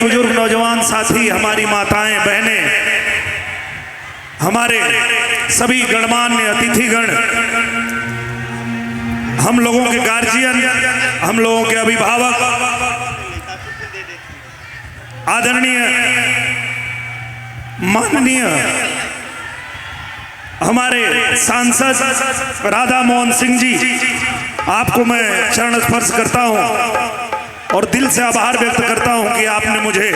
बुजुर्ग नौजवान साथी, हमारी माताएं बहनें, हमारे सभी गणमान्य अतिथिगण, हम लोगों के गार्जियन, हम लोगों के अभिभावक, आदरणीय माननीय हमारे सांसद राधा मोहन सिंह जी, आपको मैं चरण स्पर्श करता हूं और दिल से आभार व्यक्त करता हूं कि आपने मुझे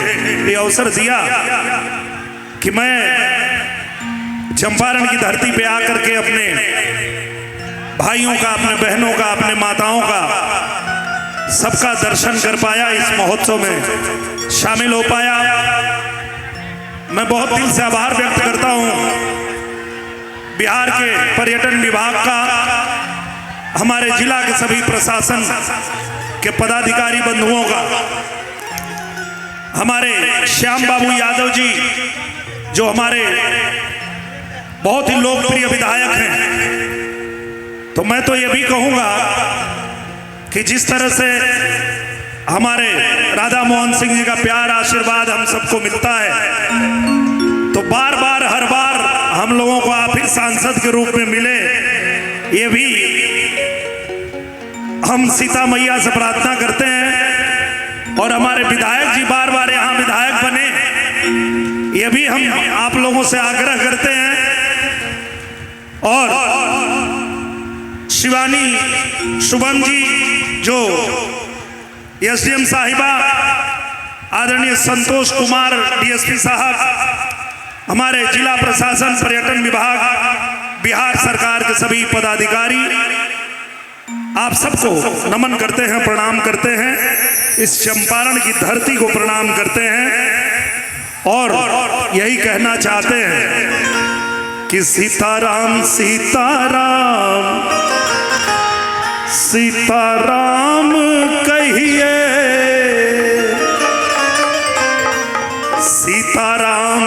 ये अवसर दिया कि मैं चंपारण की धरती पे आकर के अपने भाइयों का, अपने बहनों का, अपने माताओं का सबका दर्शन कर पाया, इस महोत्सव में शामिल हो पाया। मैं बहुत दिल से आभार व्यक्त करता हूं बिहार के पर्यटन विभाग का, हमारे जिला के सभी प्रशासन के पदाधिकारी बंधुओं का, हमारे श्याम बाबू यादव जी जो हमारे बहुत ही लोकप्रिय विधायक हैं। तो मैं तो ये भी कहूंगा कि जिस तरह से हमारे राधा मोहन सिंह जी का प्यार आशीर्वाद हम सबको मिलता है, तो बार बार हर बार हम लोगों को आप ही सांसद के रूप में मिले, ये भी हम सीता मैया से प्रार्थना करते हैं। और हमारे विधायक जी बार बार यहाँ विधायक बने, ये भी हम आप लोगों से आग्रह करते हैं। और शिवानी शुभम जी जो एसडीएम साहिबा, आदरणीय संतोष कुमार डीएसपी साहब, हमारे जिला प्रशासन पर्यटन विभाग, बिहार सरकार के सभी पदाधिकारी, आप सबको नमन करते हैं, प्रणाम करते हैं, इस चंपारण की धरती को प्रणाम करते हैं और यही कहना चाहते हैं कि सीताराम सीताराम सीताराम कहिए, सीताराम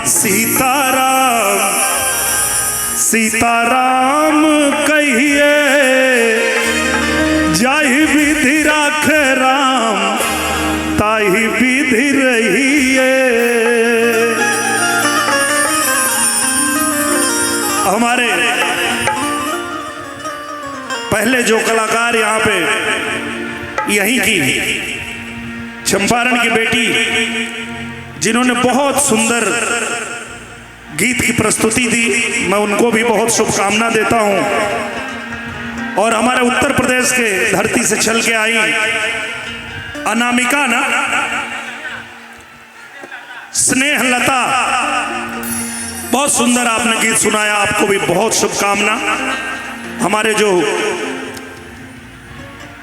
सीताराम सीताराम कहिए, जाहि विधि राख राम ताहि विधि रहिए। हमारे पहले जो कलाकार यहाँ पे यहीं की चंपारण की बेटी, जिन्होंने बहुत सुंदर गीत की प्रस्तुति दी, मैं उनको भी बहुत शुभकामना देता हूं। और हमारे उत्तर प्रदेश के धरती से चल के आई अनामिका ना, स्नेहलता, बहुत सुंदर आपने गीत सुनाया, आपको भी बहुत शुभकामना। हमारे जो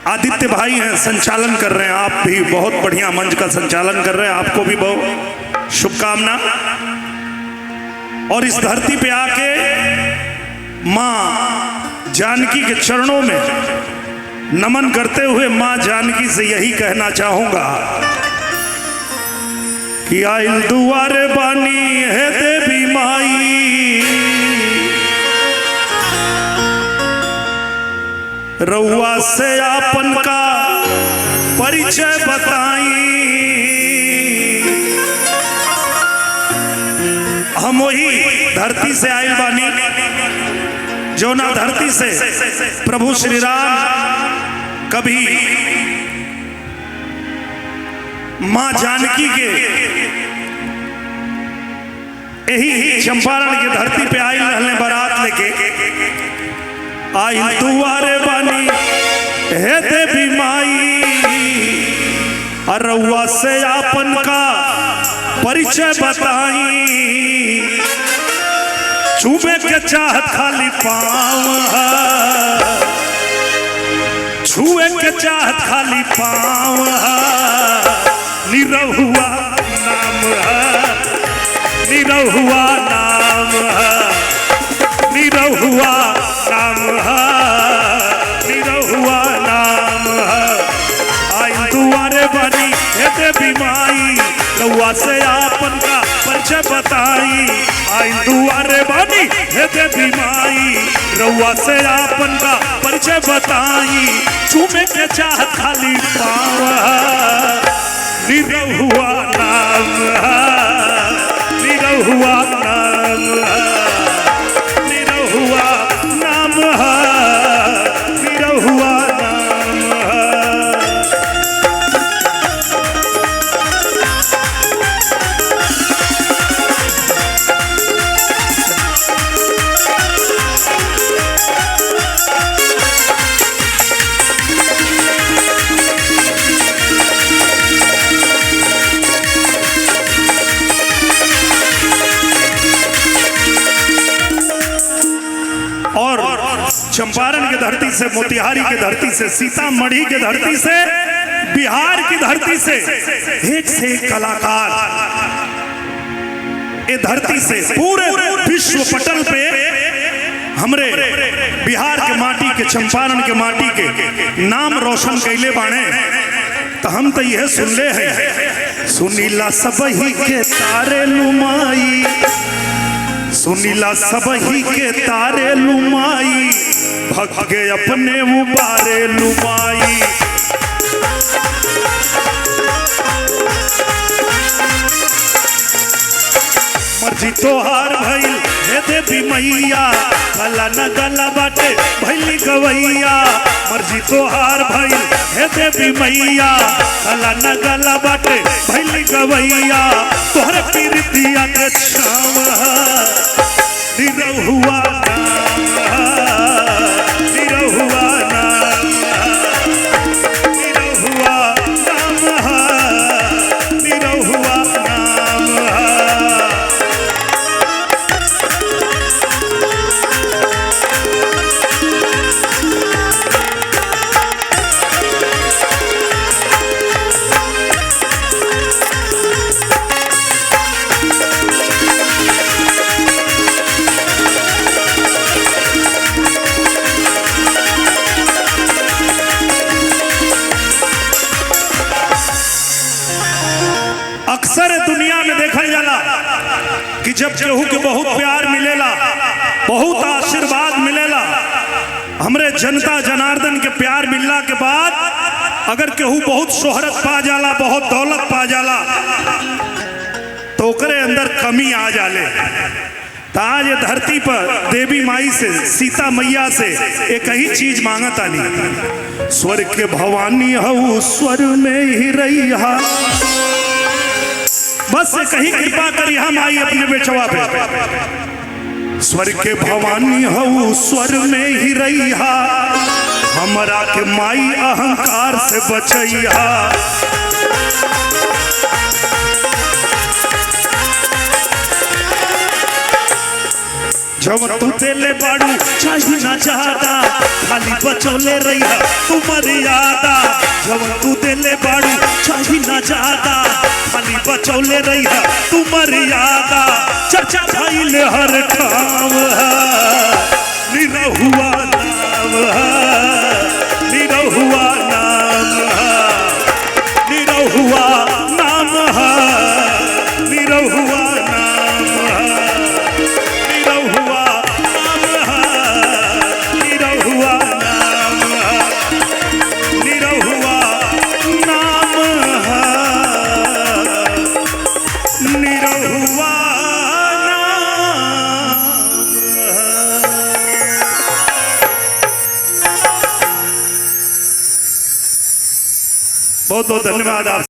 आदित्य भाई हैं, संचालन कर रहे हैं, आप भी बहुत बढ़िया मंच का संचालन कर रहे हैं, आपको भी बहुत शुभकामना। और इस धरती पे आके मां जानकी के चरणों में नमन करते हुए मां जानकी से यही कहना चाहूंगा कि आइल दुआरे बानी है देवी माई, रउआ से आपन का परिचय बताई। हम वही धरती से आइल बानी जो ना धरती से प्रभु श्री राम कभी मां जानकी के यही चंपारण की धरती पे आइल रहने बारात लेके, आइल दुआरे बानी हे देवी माई, रउआ से आपन का परिचय बताई। छूबे के चाहत खाली पाँव, छुए के चाहत खाली पाँव, निरहुआ नाम है, निरहुआ नाम है, निरहुआ नाम है, निरहुआ नाम है। आई दुआरे बनी हे देवी माई, रउआ से आपन का परिचय बताई। आई दुआरे बनी हे देवी माई, रउआ से आपन का परिचय बताई। चूमे के चाहत खाली पावा, निरहुआ नाम निरहुआ नाम निरहुआ नाम निरहुआ और चंपारण की धरती से, मोतिहारी की धरती से, सीतामढ़ी की धरती से, बिहार की धरती से एक से एक कलाकार ये धरती से पूरे विश्व पटल पे हमरे बिहार के माटी के, चंपारण के माटी के नाम रोशन कैले बाणे। तो हम तो यह सुनले हैं, सुनीला सबही के तारे लुमाई, सुनीला सबही के तारे लुमाई, भगे अपने उबारे लुमाई। मर्जी तोहार भइल हे देवी मैया, गला न गला बाटे भैली गवैया। मर्जी तोहार भइल हे देवी मैया, गला न गला बाटे भैली गवैया। तोहरे पीरतिया के छाव निरहुआ नाम निरहुआ नाम निरहुआ नाम निरहुआ नाम। अक्सर दुनिया में देखल जाला कि जब केहू के बहुत प्यार मिलेला, बहुत आशीर्वाद मिलेला, हमरे जनता जनार्दन के प्यार मिलला के बाद अगर केहू बहुत शोहरत पा जाला, बहुत दौलत पा जाला, तो ओकरे अंदर कमी आ जाले। तो आज ये धरती पर देवी माई से, सीता मैया से एक ही चीज मांगत आनी, स्वर्ग के भवानी हऊ स्वर में ही रहिहा, बस कहीं कृपा करी हम आई अपने बेचवा पे। स्वर के भवानी हऊ स्वर में ही रहिहा, हमरा के माई अहंकार से बचैहा। जब तू देले बाड़ू चाही ना चाहता, खाली बचौले रहिहा तू मर्यादा। जब तू देले बाड़ू चाही ना चाहता, खाली बचौले रहिहा तू मर्यादा। चर्चा भइल हर ठाम निरहुआ नाम निरहुआ नाम निरहुआ नाम निरहुआ बहुत बहुत धन्यवाद आप।